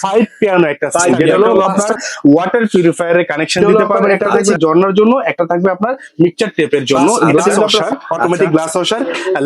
Five piano একটা sync, যেটা হলো আপনার ওয়াটার পিউরিফায়ারের কানেকশন দিতে পারবেন। একটা থাকবে ঝর্ণার জন্য, একটা থাকবে আপনার মিক্সচার টেপের জন্য, glass washer, automatic glass washer,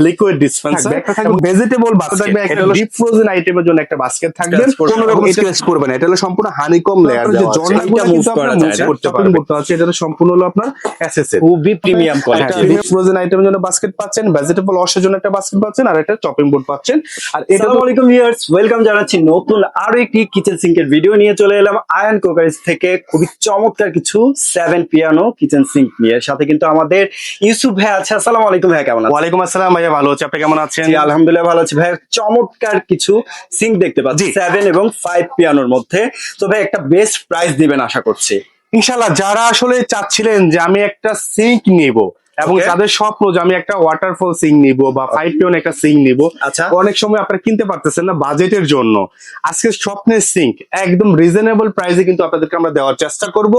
liquid dispenser, একটা থাকবে ভেজিটেবল বাস্কেট থাকবে, একটা ডিপ ফ্রোজেন আইটেমের জন্য একটা বাস্কেট থাকবে, কোনো রকম স্ক্র্যাচ করবে না। এটা হলো সম্পূর্ণ হানিকম লেয়ার দেওয়া আছে। ঝর্ণাগুলো কিন্তু আপনারা মুভ করতে পারবেন, এটা হলো সম্পূর্ণ হলো আপনার এসএসএল, খুবই প্রিমিয়াম কোয়ালিটি। ডিপ ফ্রোজেন আইটেমের জন্য বাস্কেট পাচ্ছেন, ভেজিটেবল ওয়াশের জন্য একটা বাস্কেট পাচ্ছেন, আর একটা চপিং বোর্ড পাচ্ছেন। আর এটা আসসালামু আলাইকুম ভিউয়ার্স, ওয়েলকাম জানাচ্ছি নতুন আরো একটি কিচেন সিঙ্কের ভিডিও নিয়ে চলে এলাম আয়ন কুকারিজ থেকে। খুবই চমৎকার কিছু 7 পিয়ানো কিচেন সিঙ্ক নিয়ে, সাথে কিন্তু আমাদের ইউসুফ ভাই আছে। আসসালামু আলাইকুম ভাই, কেমন আছেন? ওয়ালাইকুম আসসালাম ভাইয়া, ভালো আছি, আপনি কেমন আছেন? জি আলহামদুলিল্লাহ ভালো আছি ভাই। চমৎকার কিছু সিঙ্ক দেখতে পাচ্ছি 7 এবং 5 পিয়ানোর মধ্যে। তো ভাই একটা বেস্ট প্রাইস দিবেন আশা করছি ইনশাআল্লাহ। যারা আসলে চাচ্ছিলেন যে আমি একটা সিঙ্ক নিব এবং তাদের স্বপ্ন যে আমি একটা ওয়াটারফল সিঙ্ক নিব বা 5 পিয়ন একটা সিঙ্ক নিব, আচ্ছা, অনেক সময় আপনারা কিনতে পারতেছেন না বাজেটের জন্য, আজকে স্বপ্নের সিঙ্ক একদম রিজনেবল প্রাইসে কিন্তু আপনাদেরকে আমরা দেওয়ার চেষ্টা করব।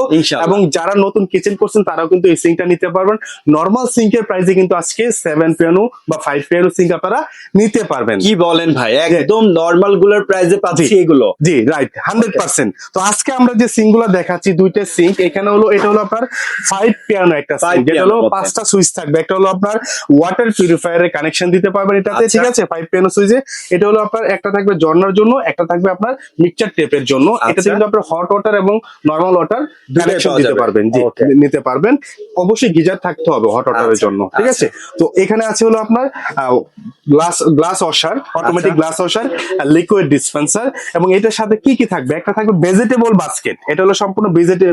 এবং যারা নতুন কিচেন করছেন তারাও কিন্তু এই সিঙ্কটা নিতে পারবেন। নরমাল সিঙ্কের প্রাইসে কিন্তু আজকে 7 পিয়ানো বা 5 পিয়ানো সিঙ্ক আপনারা নিতে পারবেন। কি বলেন ভাই, একদম নরমাল গুলোর প্রাইসে পাচ্ছি এগুলো? জি রাইট, 100%। তো আজকে আমরা যে সিঙ্ক গুলো দেখাচ্ছি, দুইটা সিঙ্ক, এখানে হলো এটা হলো আপনার 5 পিয়ানো একটা সিঙ্ক, যেটা হলো 5টা সুইচ থাকবে। একটা হলো আপনার ওয়াটার পিউরিফায়ারের কানেকশন দিতে পারবেন এটাতে, ঠিক আছে, 5 পিয়ানো সুইচে। এটা হলো আপনার একটা থাকবে ঝর্ণার জন্য, একটা থাকবে আপনার মিক্সচার টেপের জন্য। এটাতে কিন্তু আপনার হট ওয়াটার এবং নরমাল ওয়াটার কানেকশন দিতে পারবেন, জি নিতে পারবেন। অবশ্যই গিজার থাকতে হবে হট ওয়াটারের জন্য, ঠিক আছে। তো এখানে আছে হলো আপনার glass washer, automatic glass washer, liquid dispenser, এবং এটার সাথে কি কি থাকবে? একটা থাকবে ভেজিটেবল বাস্কেট, এটা হলো সম্পূর্ণ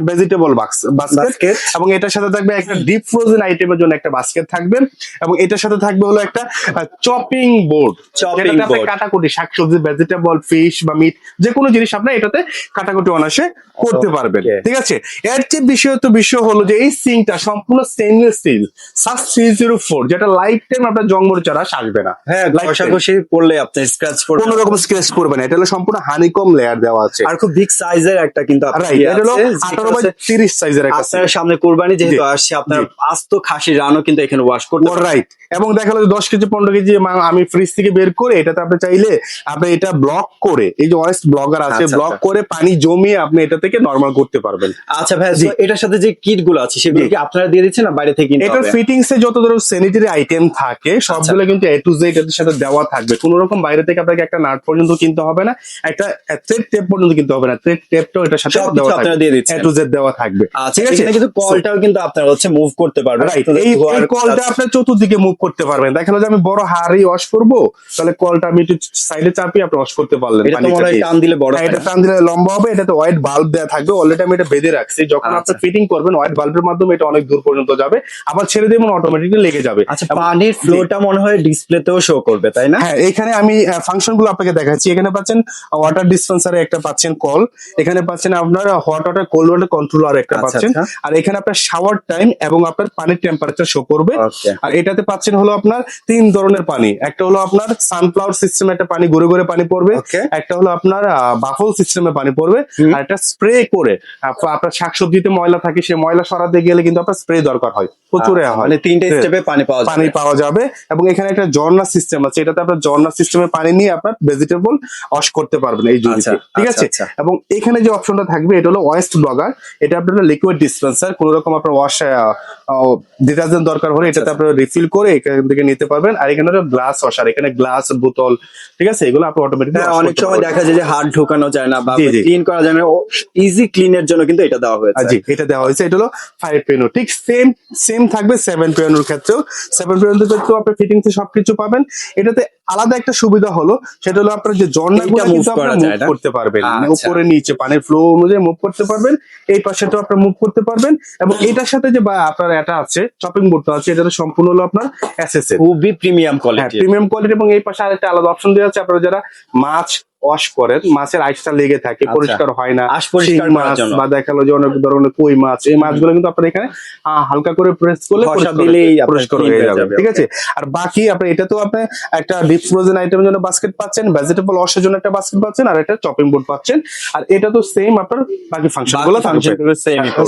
ভেজিটেবল বাস্কেট, এবং এটার সাথে থাকবে একটা ডিপ ফ্রোজেন আইটেমের জন্য একটা বাস্কেট থাকবে, এবং এটার সাথে থাকবে হলো একটা চপিং বোর্ড, যেটাতে আপনি কাটাকুটি শাকসবজি, ভেজিটেবল, ফিশ বা মিট, যে কোনো জিনিস আপনার এটাতে কাটাকুটি অনায়াসে করতে পারবেন, ঠিক আছে। এর চেয়ে বিষয় হলো যে এই সিঙ্কটা সম্পূর্ণ স্টেইনলেস স্টিল সাস 304, যেটা লাইফ টাইম আপনার জংমরি চারা আসবে না। হ্যাঁ, ঘষাঘষি করলে আপনি স্ক্র্যাচ করবে, কোনো রকম স্ক্র্যাচ করবে না। এটা হলো সম্পূর্ণ হানিকম লেয়ার দেওয়া আছে, আর খুব বিগ সাইজের একটা কিন্তু এটা হলো 18/30 সাইজের একটা। আপনার সামনে কুরবানি যেহেতু আসছে, আপনার আস্ত খাসি রানও কিন্তু এখানে ওয়াশ করতে পারবেন, রাইট। এবং দেখা গেল 10 কেজি 15 কেজি আমি ফ্রিজ থেকে বের করে এটাতে আপনি চাইলে আপনি এটা ব্লক করে, এই যে ওয়েস্ট ব্লগার আছে, ব্লক করে পানি জমিয়ে আপনি এটা থেকে নরমাল করতে পারবেন। আচ্ছা ভাই, এটার সাথে যে কিট গুলো আছে সেগুলো কি আপনারা দিয়ে দিচ্ছেন না বাইরে থেকে কিনতে হবে? এটার ফিটিংস এ যত ধরনের স্যানিটারি আইটেম থাকে সবগুলো কিন্তু A to Z এর সাথে দেওয়া থাকবে। কোনো রকম বাইরে থেকে আপনাকে একটা নাট পর্যন্ত কিনতে হবে না, একটা থ্রেড টেপ পর্যন্ত কিনতে হবে না। থ্রেড টেপটাও এটার সাথে দেওয়া থাকবে, আপনারা দিয়ে দিচ্ছেন, A to Z দেওয়া থাকবে। ঠিক আছে, কিন্তু কলটাও কিন্তু আপনারা হচ্ছে মুভ করতে পারবেন। এই কলটা আপনি চতুর্দিকে মুভ করতে পারবেন। দেখা গেল যে আমি বড় হাড়ি ওয়াশ করব, তাহলে কলটা আমি একটু সাইডে চাপিয়ে আপনি ওয়াশ করতে পারলেন। এটা তো মনে হয় টান দিলে বড়, এটা টান দিলে লম্বা হবে। এটাতে হোয়াইট বাল্ব দেওয়া থাকবে, অলরেডি আমি এটা বেঁধে রাখছি। যখন আপনি ফিটিং করবেন হোয়াইট বাল্বের মাধ্যমে এটা অনেক দূর পর্যন্ত যাবে, আবার ছেড়ে দেবেন অটোমেটিকলি লেগে যাবে। আচ্ছা, পানির ফ্লোটা মনে হয় ডিসপ্লেতেও শো করবে, তাই না? হ্যাঁ, এখানে আমি ফাংশন গুলো আপনাকে দেখাচ্ছি। এখানে পাচ্ছেন ওয়াটার ডিসপেন্সারে একটা পাচ্ছেন কল, এখানে পাচ্ছেন আপনার hot water cold water controller একটা পাচ্ছেন, আর এখানে আপনার শাওয়ার টাইম এবং আপনার পানির টেম্পারেচার শো করবে। আর এটাতে পাচ্ছেন হলো আপনার 3 ধরনের পানি। একটা হলো আপনার সানফ্লাওয়ার সিস্টেমে একটা পানি ঘুরে ঘুরে পানি পড়বে, একটা হলো আপনার বাফল সিস্টেমে পানি পড়বে, আর একটা স্প্রে করে আপনার শাকসবজিতে ময়লা থাকে, সেই ময়লা সরাতে গেলে কিন্তু আপনার স্প্রে দরকার হয়, প্রচুর হয়, মানে 3টে স্টেপে পানি পাওয়া যাবে। এবং এখানে একটা ঝর্ণা সিস্টেম আছে, এটাতে আপনার ঝর্ণা সিস্টেমে পানি নিয়ে আপনার ভেজিটেবল ওয়াশ করতে পারবেন এই জুড়িতে, ঠিক আছে। এবং এখানে যে অপশনটা থাকবে এটা হলো ওয়েস্ট ব্লগার, এটা আপনার লিকুইড ডিসপেন্সার। কোন রকম আপনার ওয়াশ ডিটারজেন্ট দরকার হলে এটাতে আপনারা রিফিল করে এখান থেকে নিতে পারবেন। আর এখানে হলো গ্লাস ওয়াশার, এখানে গ্লাস বোতল, ঠিক আছে, এগুলো আপনি অটোমেটিক। অনেক সময় দেখা যায় যে হাত ঢোকানো যায় না বা ক্লিন করা যায় না, ইজি ক্লিনের জন্য কিন্তু এটা দেওয়া হয়েছে। জি, এটা দেওয়া হয়েছে। এটা হলো 5 পিয়ানো, ঠিক সেম থাকবে 7 পিয়ানোর ক্ষেত্রেও। 7 পিয়ানোর ক্ষেত্রেও আপনি ফিটিংস এ সবকিছু পাবেন। এটাতে আলাদা একটা সুবিধা হলো, সেটা হলো আপনার যে ঝর্ণাগুলো কিন্তু আপনি মুভ করতে পারবেন, উপরে নিচে পানির ফ্লো অনুযায়ী মুভ করতে পারবেন। এই পাশেটাও আপনি মুভ করতে পারবেন। এবং এটার সাথে যে আপনার এটা আছে চপিং বোর্ডটা আছে, এটা সম্পূর্ণ হলো আপনার এসএসএল, খুবই প্রিমিয়াম কোয়ালিটি, প্রিমিয়াম কোয়ালিটি। এবং এই পাশে আরেকটা আলাদা অপশন দেওয়া আছে, আপনারা যারা মাছ ওয়াশ করেন, মাছের আইসটা লেগে থাকে, পরিষ্কার হয় না, মাছ বা দেখালো যে অনেক ধরনের কই মাছ, এই মাছগুলো কিন্তু আপনার এখানে হালকা করে প্রেস করলে পরিষ্কার হয়ে যাবে, ঠিক আছে। আর বাকি আপনার এটাতেও আপনি একটা ডিপ ফ্রোজেন আইটেমের জন্য বাস্কেট পাচ্ছেন, ভেজিটেবল ওয়াশের জন্য একটা বাস্কেট পাচ্ছেন, আর একটা চপিং বোর্ড পাচ্ছেন। আর এটা তো সেম আপনার বাকি ফাংশনগুলো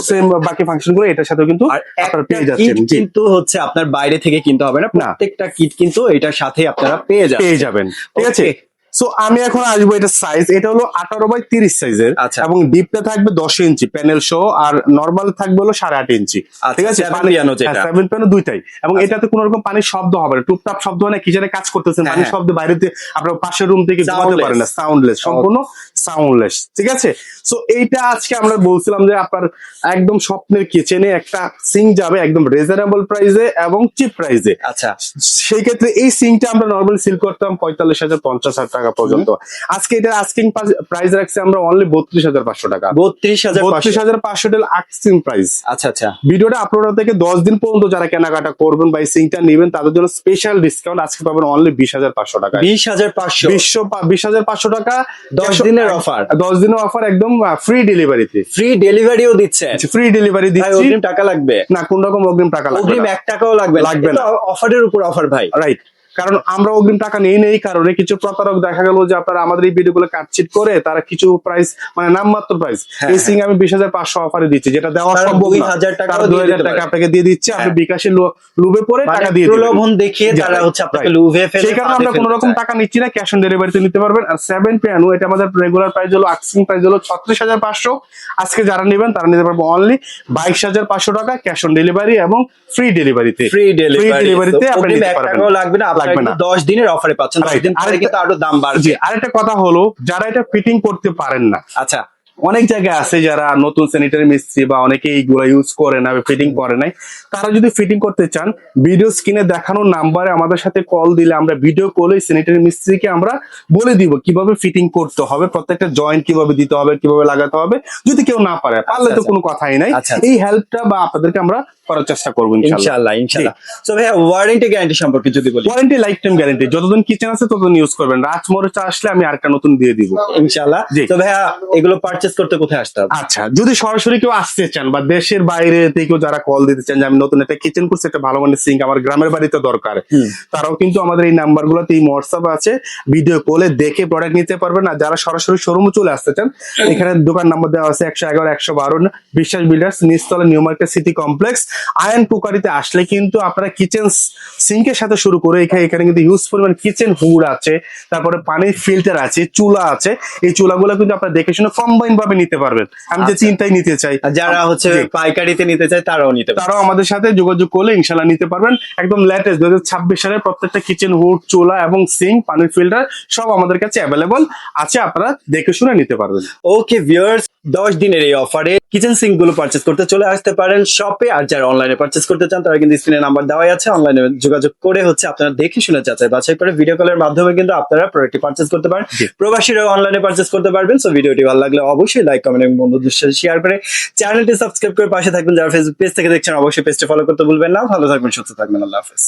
সেম, বাকি ফাংশনগুলো এটার সাথে কিন্তু আপনারা পেয়ে যাচ্ছেন। কিন্তু হচ্ছে আপনার বাইরে থেকে কিনতে হবে না, প্রত্যেকটা কিট কিন্তু এটার সাথে আপনারা পেয়ে যাবেন, ঠিক আছে। সো আমি এখন আসবো এটা সাইজ, এটা হলো 18x30 সাইজের, আচ্ছা। এবং ডিপটা থাকবে 10 ইঞ্চি প্যানেল সহ, আর নরমাল থাকবে হলো 8.5 ইঞ্চি। ঠিক আছে, 7 piano যেটা। 7 পিয়ানো দুইটাই, এবং এটাতে কোনো রকম পানির শব্দ হবে না, টুপটাপ শব্দ হয় না, কিচেনে কাজ করতেছেন পানির শব্দ বাইরেতে আপনার পাশের রুম থেকে ঘুমাতে পারেন না, সাউন্ডলেস, সম্পূর্ণ সাউন্ডলেস। ঠিক আছে, সো এইটা আজকে আমরা বলছিলাম যে আপনার একদম স্বপ্নের কিচেনে একটা সিঙ্ক যাবে একদম রিজনেবল প্রাইসে এবং চিপ প্রাইসে। আচ্ছা, সেই ক্ষেত্রে এই সিঙ্কটা আমরা নরমালি সেল করতাম 45,000-50,000 টাকা পর্যন্ত। আজকে এটা আস্কিং প্রাইস রাখছি আমরা অনলি 32,500 টাকা। 32,500 এটা আস্কিং প্রাইস। আচ্ছা আচ্ছা, ভিডিওটা আপলোড থেকে 10 দিন পর্যন্ত যারা কেনাকাটা করবেন বা এই সিঙ্কটা নেবেন তাদের জন্য স্পেশাল ডিসকাউন্ট আজকে পাবেন অনলি 20,500 টাকা। 20,500 20,500 টাকা 10 দিনের অফার। 10 দিনের অফার, একদম ফ্রি ডেলিভারিতে। ফ্রি ডেলিভারিও দিচ্ছে। ফ্রি ডেলিভারি ভাই দিচ্ছি। অগ্রিম টাকা লাগবে না, কোন রকম অগ্রিম টাকা লাগবে অগ্রিম না। 1 টাকাও লাগবে না। অফারের উপর অফার ভাই। রাইট, কারণ আমরা অগ্রিম টাকা নেই এই কারণে কিছু প্রতারক দেখা গেল যে আপনারা আমাদের এই ভিডিওগুলো কাটছিট করে তারা কিছু প্রাইস মানে নামমাত্র প্রাইস এই সিং আমি 20,500 অফারে দিচ্ছি, যেটা দেওয়া তারা সম্ভব না। 2,000 টাকাও তারা দিয়ে 2,000 দিতে টাকা পারে। আপনাকে দিয়ে দিচ্ছে, আপনি বিকাশে লুবে পরে টাকা দিয়ে দিবেন। প্রলোভন দেখিয়ে তারা হচ্ছে আপনাকে Right. লুভে ফেলে সেই কারণে আমরা কোনো রকম টাকা নিচ্ছি না, ক্যাশ অন ডেলিভারিতে নিতে পারবেন। আর 7 পিয়ানো এটা আমাদের রেগুলার প্রাইস হলো, আস্কিং প্রাইস হলো 36,500। আজকে যারা নেবেন তারা নিতে পারবো অনলি 22,500 টাকা ক্যাশ অন ডেলিভারি এবং ফ্রি ডেলিভারিতে। ফ্রি ডেলিভারিতে আপনি অগ্রিম নিতে 1 পারবেন। টাকাও লাগবে না, লাগবে আপনারা না। 10 দিনের অফারে পাচ্ছেন। 10 Right. দিন পরে কিন্তু আরো দাম বাড়বে। জি, আরেকটা কথা হলো যারা এটা ফিটিং করতে পারেন না, আচ্ছা, অনেক জায়গায় আছে যারা নতুন স্যানিটারি মিস্ত্রি বা অনেকে এইগুলা ইউজ করে না, ফিটিং করে নাই, তারা যদি ফিটিং করতে চান ভিডিও স্ক্রিনে দেখানো নাম্বারে আমাদের সাথে কল দিলে আমরা ভিডিও কলে স্যানিটারি মিস্ত্রিকে আমরা বলে দিব কিভাবে ফিটিং করতে হবে, প্রত্যেকটা জয়েন্ট কিভাবে দিতে হবে, কিভাবে লাগাতে হবে। যদি কেউ না পারে, পারলে তো কোনো কথাই নাই। আচ্ছা। এই হেল্পটা বা আপনাদেরকে আমরা করার চেষ্টা করবো ইনশাআল্লাহ। ইনশাআল্লাহ। সো ভাইয়া ওয়ারেন্টি গ্যারান্টি সম্পর্কে যদি বলি। ওয়ারেন্টি লাইফ টাইম গ্যারান্টি, যতদিন কিচেন আছে ততদিন ইউজ করবেন। রাজমরিচা আসলে আমি আরেকটা নতুন দিয়ে দিব ইনশাআল্লাহ। জি। তো ভাইয়া এগুলো পারচেজ করতে কোথায় আসতে হবে? আচ্ছা, যদি সরাসরি কেউ আসতে চান বা দেশের বাইরে থেকেও যারা কল দিতে চান যে আমি নতুন একটা কিচেন করছি, একটা ভালো মানের সিঙ্ক আমার গ্রামের বাড়িতে দরকার, তারাও কিন্তু আমাদের এই নাম্বার গুলোতে এই হোয়াটসঅ্যাপ আছে, ভিডিও কলে দেখে প্রোডাক্ট নিতে পারবেন। আর যারা সরাসরি শোরুমে চলে আসতে চান, এখানে দোকান নাম্বার দেওয়া আছে 111, 112 বিশ্বাস বিল্ডার্স, নিচতলা new market city complex. Ayan কুকারিতে আসলে কিন্তু আপনারা কিচেন সিঙ্কের সাথে শুরু করে এখানে কিন্তু হিউজ পরিমাণ কিচেন হুড আছে, তারপরে পানির ফিল্টার আছে, চুলা আছে। এই চুলাগুলো কিন্তু আপনারা দেখে শুনে কম্বাইন ভাবে নিতে পারবেন। আমি যে চিন্তাই নিতে চাই, আর যারা হচ্ছে পাইকারিতে নিতে চায় তারাও নিতে পারে। তারাও আমাদের সাথে যোগাযোগ করলে ইনশাল্লাহ নিতে পারবেন। একদম লেটেস্ট 2026 সালের প্রত্যেকটা কিচেন হুড, চুলা এবং সিঙ্ক, পানির ফিল্টার সব আমাদের কাছে অ্যাভেলেবল আছে, আপনারা দেখে শুনে নিতে পারবেন। ওকে ভিউয়ার্স, 10 দিনের এই অফারে কিচেন সিঙ্ক গুলো পারচেজ করতে চলে আসতে পারেন শপে। আর যারা অনলাইনে পারচেজ করতে চান তারা কিন্তু স্ক্রিনে নাম্বার দেওয়াই আছে, অনলাইনে যোগাযোগ করে হচ্ছে আপনারা দেখে শুনে যাচাই বাছাই করে ভিডিও কলের মাধ্যমে কিন্তু আপনারা প্রোডাক্টটি পারচেজ করতে পারেন। প্রবাসীরাও অনলাইনে পারচেজ করতে পারবেন। সো ভিডিওটি ভালো লাগলে অবশ্যই লাইক, কমেন্ট এবং বন্ধুদের সাথে শেয়ার করে চ্যানেলটি সাবস্ক্রাইব করে পাশে থাকবেন। যারা ফেসবুক পেজ থেকে দেখছেন অবশ্যই পেজটি ফলো করতে ভুলবেন না। ভালো থাকবেন, সুস্থ থাকবেন, আল্লাহ হাফেজ।